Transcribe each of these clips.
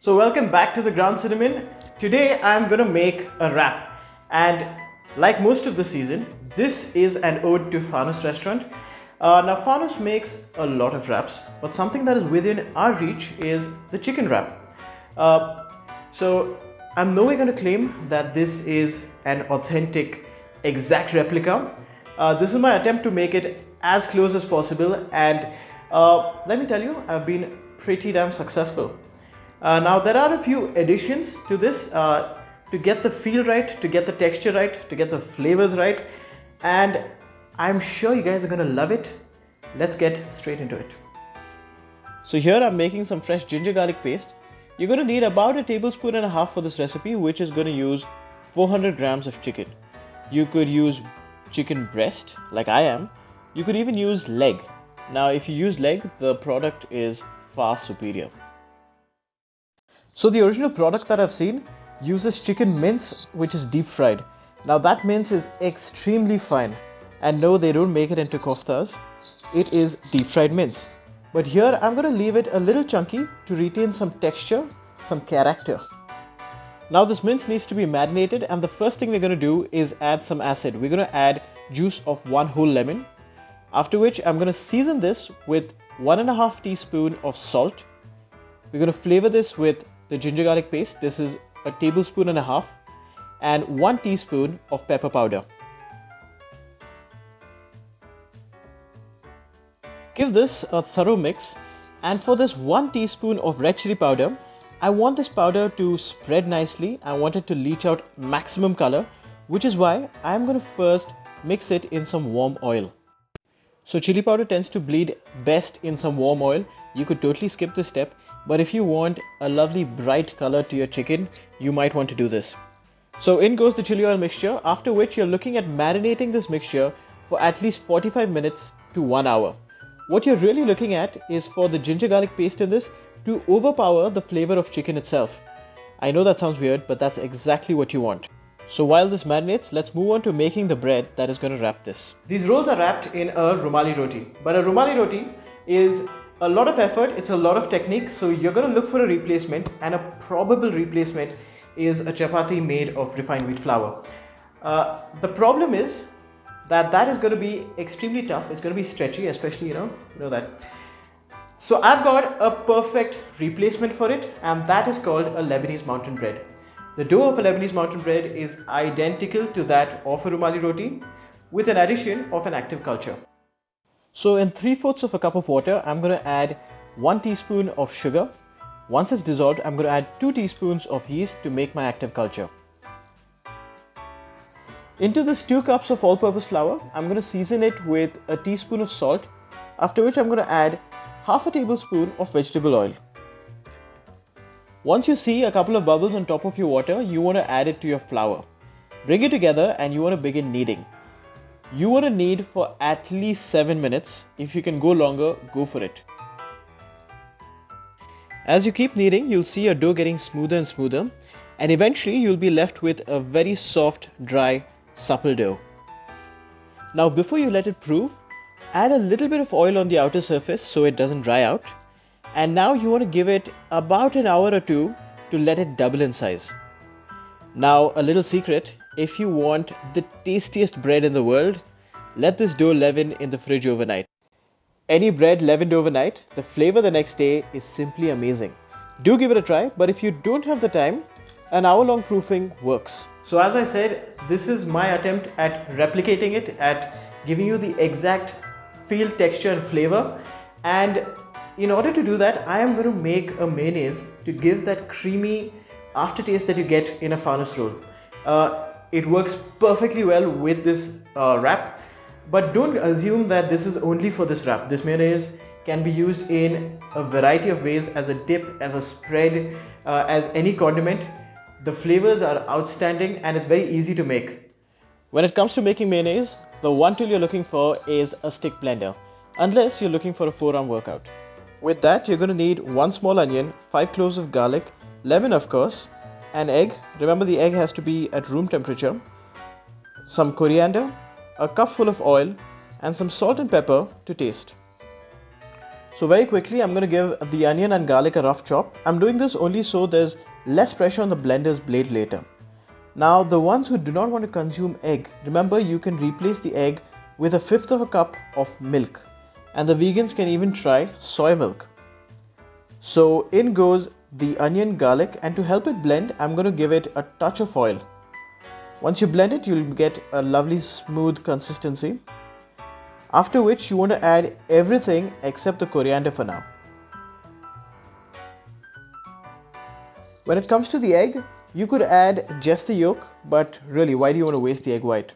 So welcome back to the Ground Cinnamon. Today I'm gonna make a wrap, and like most of the season, this is an ode to Fanus Restaurant. Now Fanus makes a lot of wraps, but something that is within our reach is the chicken wrap. So I'm nowhere going to claim that this is an authentic, exact replica. This is my attempt to make it as close as possible, and let me tell you, I've been pretty damn successful. Now there are a few additions to this to get the feel right, to get the texture right, to get the flavors right, and I'm sure you guys are gonna love it. Let's get straight into it. So here I'm making some fresh ginger garlic paste. You're gonna need about a tablespoon and a half for this recipe, which is gonna use 400 grams of chicken. You could use chicken breast like I am. You could even use leg. Now if you use leg, the product is far superior. So the original product that I've seen uses chicken mince, which is deep fried. Now that mince is extremely fine, and no, they don't make it into koftas. It is deep fried mince. But here I'm going to leave it a little chunky to retain some texture, some character. Now this mince needs to be marinated, and the first thing we're going to do is add some acid. We're going to add juice of one whole lemon. After which I'm going to season this with 1.5 teaspoon of salt. We're going to flavor this with the ginger garlic paste. This is a tablespoon and a half, and 1 teaspoon of pepper powder. Give this a thorough mix, and for this 1 teaspoon of red chili powder, I want this powder to spread nicely. I want it to leach out maximum color, which is why I'm going to first mix it in some warm oil. So chili powder tends to bleed best in some warm oil. You could totally skip this step, but if you want a lovely bright color to your chicken, you might want to do this. So in goes the chili oil mixture, after which you're looking at marinating this mixture for at least 45 minutes to 1 hour. What you're really looking at is for the ginger garlic paste in this to overpower the flavor of chicken itself. I know that sounds weird, but that's exactly what you want. So while this marinates, let's move on to making the bread that is going to wrap this. These rolls are wrapped in a rumali roti, but a rumali roti is a lot of effort, it's a lot of technique, so you're going to look for a replacement, and a probable replacement is a chapati made of refined wheat flour. The problem is that is going to be extremely tough. It's going to be stretchy, especially you know that. So I've got a perfect replacement for it, and that is called a Lebanese mountain bread. The dough of a Lebanese mountain bread is identical to that of a rumali roti, with an addition of an active culture. So in 3/4 of a cup of water, I'm going to add 1 teaspoon of sugar. Once it's dissolved, I'm going to add 2 teaspoons of yeast to make my active culture. Into this 2 cups of all-purpose flour, I'm going to season it with a teaspoon of salt, after which I'm going to add half a tablespoon of vegetable oil. Once you see a couple of bubbles on top of your water, you want to add it to your flour. Bring it together and you want to begin kneading. You want to knead for at least 7 minutes. If you can go longer, go for it. As you keep kneading, you'll see your dough getting smoother and smoother, and eventually you'll be left with a very soft, dry, supple dough. Now before you let it prove, add a little bit of oil on the outer surface so it doesn't dry out. And now you want to give it about an hour or two to let it double in size. Now a little secret, if you want the tastiest bread in the world, let this dough leaven in the fridge overnight. Any bread leavened overnight, the flavor the next day is simply amazing. Do give it a try, but if you don't have the time, an hour-long proofing works. So as I said, this is my attempt at replicating it, at giving you the exact feel, texture and flavor. And in order to do that, I am going to make a mayonnaise to give that creamy aftertaste that you get in a Fanus roll. It works perfectly well with this wrap, but don't assume that this is only for this wrap. This mayonnaise can be used in a variety of ways, as a dip, as a spread, as any condiment. The flavors are outstanding and it's very easy to make. When it comes to making mayonnaise, the one tool you're looking for is a stick blender, unless you're looking for a forearm workout. With that, you're going to need 1 small onion, 5 cloves of garlic, lemon of course, an egg. Remember, the egg has to be at room temperature, some coriander, a cup full of oil, and some salt and pepper to taste. So very quickly, I'm going to give the onion and garlic a rough chop. I'm doing this only so there's less pressure on the blender's blade later. Now, the ones who do not want to consume egg, remember you can replace the egg with 1/5 of a cup of milk. And the vegans can even try soy milk. So in goes the onion, garlic, and to help it blend, I'm going to give it a touch of oil. Once you blend it, you'll get a lovely smooth consistency. After which you want to add everything except the coriander for now. When it comes to the egg, you could add just the yolk, but really, why do you want to waste the egg white?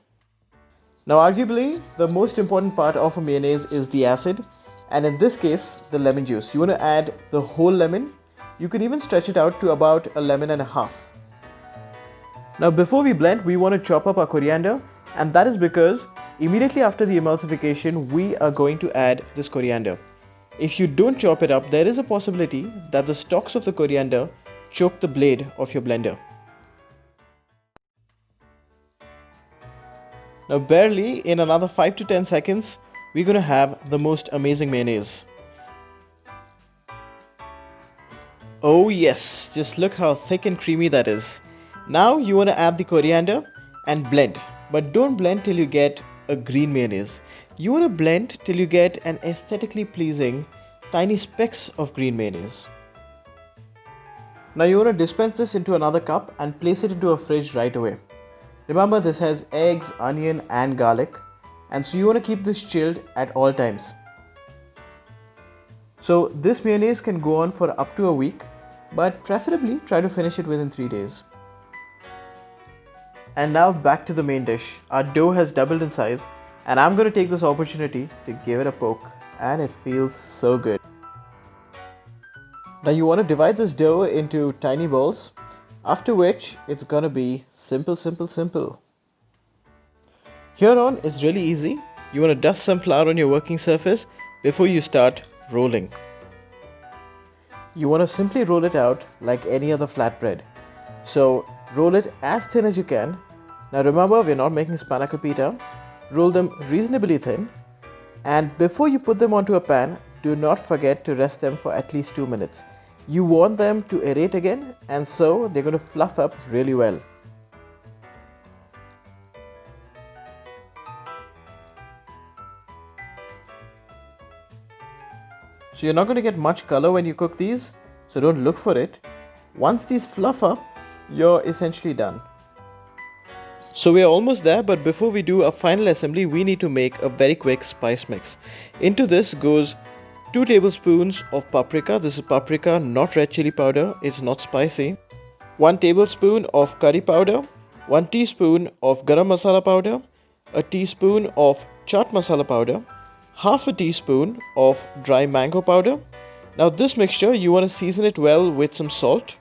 Now, arguably, the most important part of a mayonnaise is the acid, and in this case, the lemon juice. You want to add the whole lemon. You can even stretch it out to about a lemon and a half. Now, before we blend, we want to chop up our coriander, and that is because immediately after the emulsification, we are going to add this coriander. If you don't chop it up, there is a possibility that the stalks of the coriander choke the blade of your blender. Now barely in another 5 to 10 seconds, we're going to have the most amazing mayonnaise. Oh yes, just look how thick and creamy that is. Now you want to add the coriander and blend, but don't blend till you get a green mayonnaise. You want to blend till you get an aesthetically pleasing tiny specks of green mayonnaise. Now you want to dispense this into another cup and place it into a fridge right away. Remember, this has eggs, onion and garlic, and so you want to keep this chilled at all times. So this mayonnaise can go on for up to a week, but preferably try to finish it within 3 days. And now back to the main dish. Our dough has doubled in size, and I'm going to take this opportunity to give it a poke, and it feels so good. Now you want to divide this dough into tiny balls, after which it's gonna be simple. Here on is really easy. You want to dust some flour on your working surface before you start rolling. You want to simply roll it out like any other flatbread. So roll it as thin as you can. Now remember, we're not making spanakopita. Roll them reasonably thin, and before you put them onto a pan, do not forget to rest them for at least 2 minutes. You want them to aerate again, and so they're going to fluff up really well. So you're not going to get much color when you cook these, so don't look for it. Once these fluff up, you're essentially done. So we're almost there, but before we do a final assembly, we need to make a very quick spice mix. Into this goes 2 tablespoons of paprika. This is paprika, not red chili powder. It's not spicy. 1 tablespoon of curry powder. 1 teaspoon of garam masala powder. A teaspoon of chaat masala powder. Half a teaspoon of dry mango powder. Now this mixture, you want to season it well with some salt.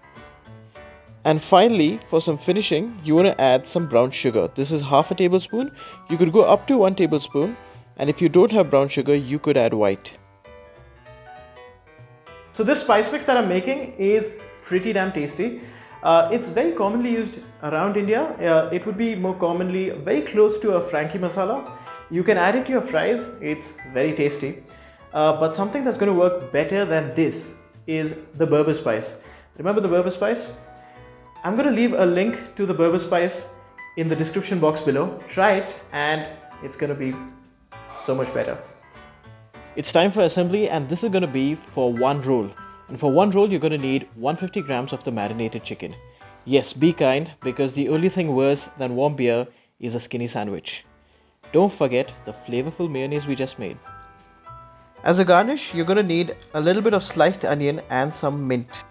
And finally, for some finishing, you want to add some brown sugar. This is half a tablespoon. You could go up to 1 tablespoon. And if you don't have brown sugar, you could add white. So this spice mix that I'm making is pretty damn tasty. It's very commonly used around India. It would be more commonly very close to a Frankie masala. You can add it to your fries. It's very tasty. But something that's going to work better than this is the Berber spice. Remember the Berber spice? I'm going to leave a link to the Berber spice in the description box below. Try it and it's going to be so much better. It's time for assembly, and this is going to be for 1 roll. And for 1 roll, you're going to need 150 grams of the marinated chicken. Yes, be kind, because the only thing worse than warm beer is a skinny sandwich. Don't forget the flavorful mayonnaise we just made. As a garnish, you're going to need a little bit of sliced onion and some mint.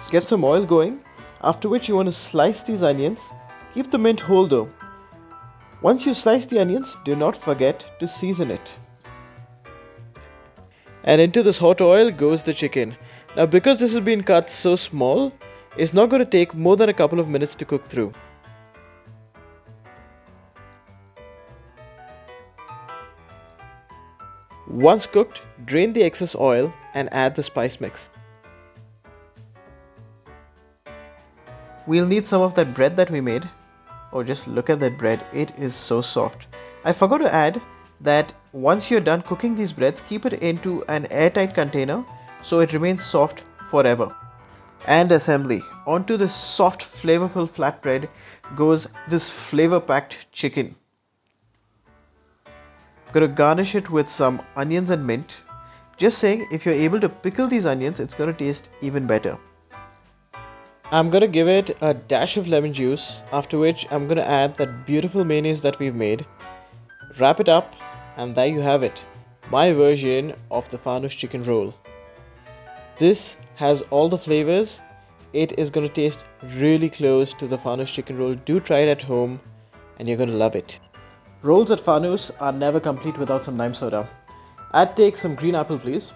Get some oil going, after which you want to slice these onions. Keep the mint whole though. Once you slice the onions, do not forget to season it. And into this hot oil goes the chicken. Now because this has been cut so small, it's not going to take more than a couple of minutes to cook through. Once cooked, drain the excess oil and add the spice mix. We'll need some of that bread that we made. Oh, just look at that bread, it is so soft. I forgot to add that Once you're done cooking these breads, keep it into an airtight container so it remains soft forever. And assembly. Onto this soft, flavorful flatbread goes this flavor-packed chicken. Gonna garnish it with some onions and mint. Just saying, if you're able to pickle these onions, it's gonna taste even better. I'm gonna give it a dash of lemon juice, after which I'm gonna add that beautiful mayonnaise that we've made. Wrap it up, and there you have it. My version of the Farnoosh chicken roll. This has all the flavors. It is gonna taste really close to the Farnoosh chicken roll. Do try it at home, and you're gonna love it. Rolls at Farnoosh are never complete without some lime soda. Add take some green apple, please.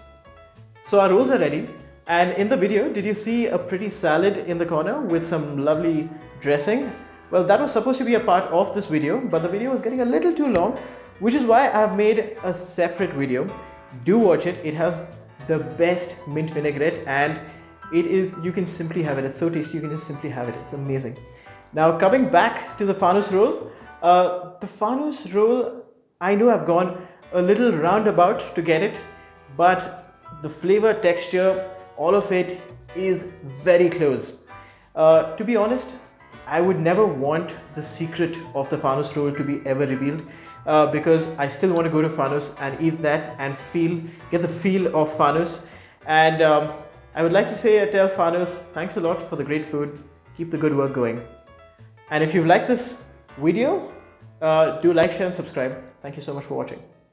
So our rolls are ready. And in the video, did you see a pretty salad in the corner with some lovely dressing? Well, that was supposed to be a part of this video, but the video was getting a little too long, which is why I've made a separate video. Do watch it. It has the best mint vinaigrette, and you can simply have it. It's so tasty, you can just simply have it. It's amazing. Now, coming back to the Farnoosh roll. The Farnoosh roll, I know I've gone a little roundabout to get it, but the flavor, texture, all of it is very close. To be honest, I would never want the secret of the Farnoosh roll to be ever revealed, because I still want to go to Farnoosh and eat that and get the feel of Farnoosh. And I would like to tell Farnoosh, thanks a lot for the great food. Keep the good work going. And if you've liked this video, do like, share and subscribe. Thank you so much for watching.